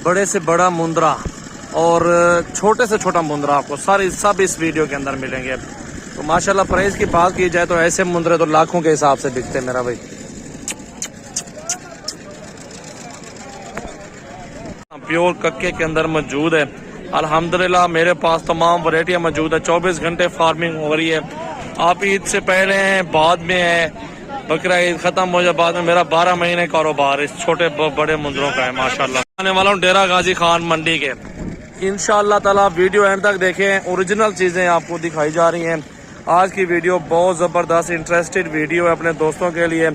बड़े से बड़ा मुंद्रा और छोटे से छोटा मुंद्रा आपको सारे सब इस वीडियो के अंदर मिलेंगे। तो माशाल्लाह प्राइस की बात की जाए तो ऐसे मुंद्रे तो लाखों के हिसाब से बिकते हैं मेरा भाई। प्योर कक्के के अंदर मौजूद है अल्हम्दुलिल्लाह। मेरे पास तमाम वैरायटियां मौजूद है। 24 घंटे फार्मिंग हो रही है। आप ईद से पहले हैं, बाद में है, बकरा ईद खत्म हो जाए बाद में, मेरा 12 महीने कारोबार इस छोटे बड़े मुंद्रों का है माशाल्लाह। आने वाला हूँ डेरा गाजी खान मंडी के। इंशाअल्लाह ताला वीडियो एंड तक देखें, ओरिजिनल चीजें आपको दिखाई जा रही हैं। आज की वीडियो बहुत जबरदस्त इंटरेस्टेड वीडियो है अपने दोस्तों के लिए,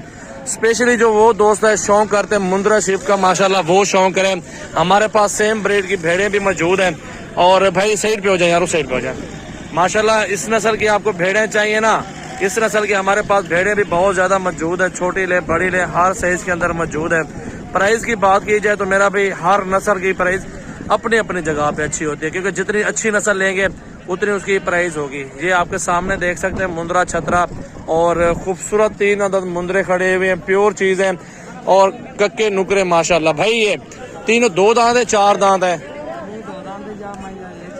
स्पेशली जो वो दोस्त है शौक करते हैं मुंद्रा शिप का, माशाल्लाह वो शौक करें। हमारे पास सेम ब्रीड की भेड़ें भी मौजूद हैं। और भाई साइड पे हो जाए यार, उस साइड पे हो जाए। माशाल्लाह इस नस्ल की आपको भेड़ें चाहिए ना, इस नस्ल की हमारे पास भेड़ें भी बहुत ज्यादा मौजूद है। छोटी ले बड़ी ले हर साइज के अंदर मौजूद है। प्राइस की बात की जाए तो मेरा भाई हर नस्ल की प्राइस अपनी अपनी जगह पे अच्छी होती है, क्योंकि जितनी अच्छी नस्ल लेंगे उतनी उसकी प्राइस होगी। ये आपके सामने देख सकते हैं मुंद्रा छतरा और खूबसूरत 3 अदद मुंद्रे खड़े हुए हैं, प्योर चीज है और कक्के नुकरे माशाल्लाह। भाई ये तीनों 2 दांत है 4 दांत है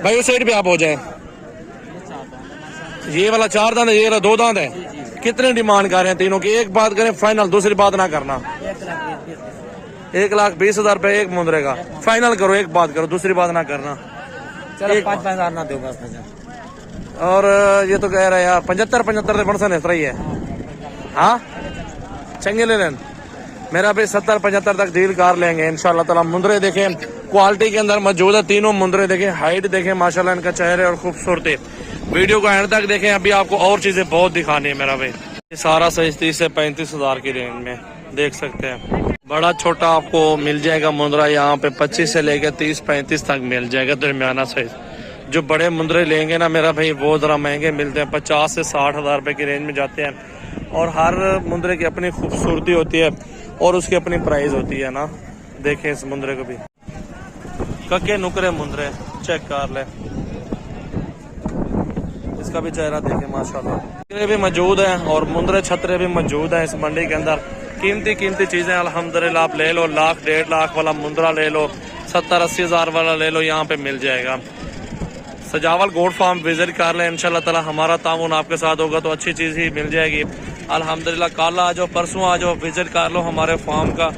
भाई? उस साइड पे आप हो जाए। ये वाला 4 दांत है, ये वाला 2 दांत है। कितने डिमांड कर रहे हैं तीनों की? एक बात करें फाइनल, दूसरी बात ना करना। 1,20,000 रुपए एक मुंद्रे का फाइनल करो, एक बात करो, दूसरी बात ना करना। चलो 5,000 ना दो बस। और ये तो कह रहा है यार 75 से बढ़ इस रही है। हाँ चंगे ले लें मेरा भी 70-75 तक डील कर लेंगे इंशाल्लाह ताला। मुंद्रे देखें क्वालिटी के अंदर मौजूद है तीनों मुंद्रे देखें, हाइट देखें माशाल्लाह इनका चेहरे और खूबसूरती। वीडियो को एंड तक देखें, अभी आपको और चीजें बहुत दिखानी है मेरा भाई। ये सारा साइज 30 से 35,000 की रेंज में देख सकते हैं। बड़ा छोटा आपको मिल जाएगा मुंद्रा यहाँ पे 25 से लेकर 30-35 तक मिल जाएगा दरमियाना साइज। जो बड़े मुंद्रे लेंगे ना मेरा भाई वो जरा महंगे मिलते हैं, 50 से 60,000 रुपए की रेंज में जाते हैं। और हर मुंद्रे की अपनी खूबसूरती होती है और उसकी अपनी प्राइस होती है ना। देखें इस मुंद्रे को भी, कक्के नुकरे मुंद्रे चेक कर ले, इसका भी चेहरा देखें माशाल्लाह। मुंद्रे भी मौजूद है और मुंद्रे छतरे भी मौजूद है इस मंडी के अंदर। कीमती चीजें अल्हम्दुलिल्लाह आप ले लो, 1,00,000-1.5 वाला मुंद्रा ले लो, 70-80 हजार वाला ले लो, यहाँ पे मिल जाएगा। सजावल गोट फार्म विजिट कर ले, इंशाल्लाह ताला हमारा ताउन आपके साथ होगा तो अच्छी चीज ही मिल जाएगी अल्हम्दुलिल्लाह। कल आ जाओ, परसों आ जाओ, विजिट कर लो हमारे फार्म का।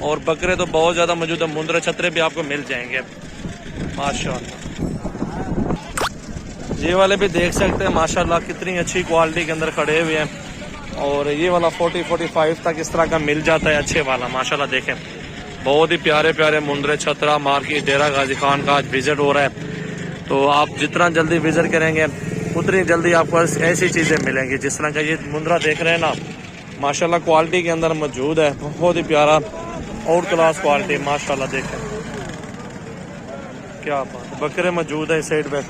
और बकरे तो बहुत ज्यादा मौजूद है, मुंद्रे छतरे भी आपको मिल जाएंगे माशाल्लाह। ये वाले भी देख सकते हैं माशाल्लाह कितनी अच्छी क्वालिटी के अंदर खड़े हुए हैं। और ये वाला 40-45 तक इस तरह का मिल जाता है अच्छे वाला माशाल्लाह। देखें बहुत ही प्यारे प्यारे मुंद्रे छतरा मार्केट डेरा गाजी खान का आज विजिट हो रहा है। तो आप जितना जल्दी विजिट करेंगे उतनी जल्दी आपको ऐसी चीजें मिलेंगी। जिस तरह का ये मुंद्रा देख रहे हैं ना माशाल्लाह क्वालिटी के अंदर मौजूद है, बहुत ही प्यारा आउट क्लास क्वालिटी माशाल्लाह। देखें क्या बात, बकरे मौजूद है इस साइड पे,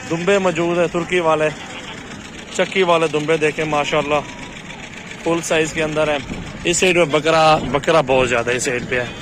दुम्बे मौजूद है, तुर्की वाले चक्की वाले दुम्बे देखें माशाल्लाह फुल साइज के अंदर है। इस साइड पे बकरा बहुत ज्यादा इस साइड पे है।